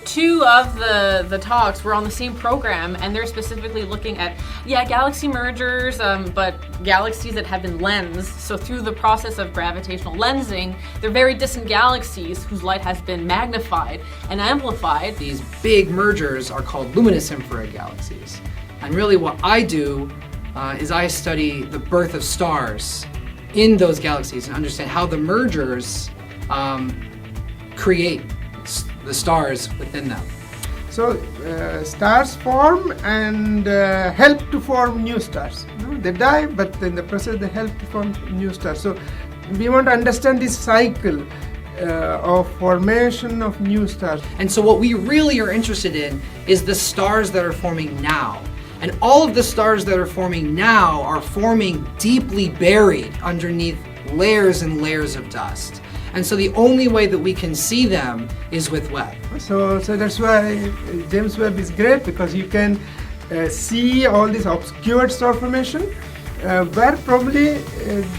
two of the talks were on the same program, and they're specifically looking at, galaxy mergers, but galaxies that have been lensed. So through the process of gravitational lensing, they're very distant galaxies whose light has been magnified and amplified. These big mergers are called luminous infrared galaxies. And really what I do is I study the birth of stars in those galaxies and understand how the mergers create the stars within them. So stars form and help to form new stars. They die, but in the process they help to form new stars. So we want to understand this cycle of formation of new stars. And so what we really are interested in is the stars that are forming now. And all of the stars that are forming now are forming deeply buried underneath layers and layers of dust. And so the only way that we can see them is with Webb. So that's why James Webb is great, because you can see all this obscured star formation, where probably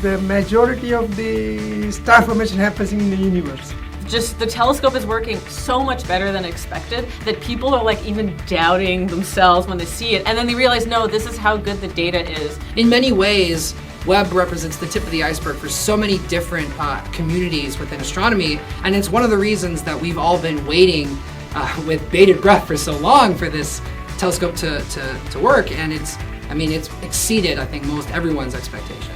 the majority of the star formation happens in the universe. Just the telescope is working so much better than expected that people are like even doubting themselves when they see it, and then they realize, no, this is how good the data is. In many ways, Webb represents the tip of the iceberg for so many different communities within astronomy, and it's one of the reasons that we've all been waiting with bated breath for so long for this telescope to work, and it's exceeded, I think, most everyone's expectations.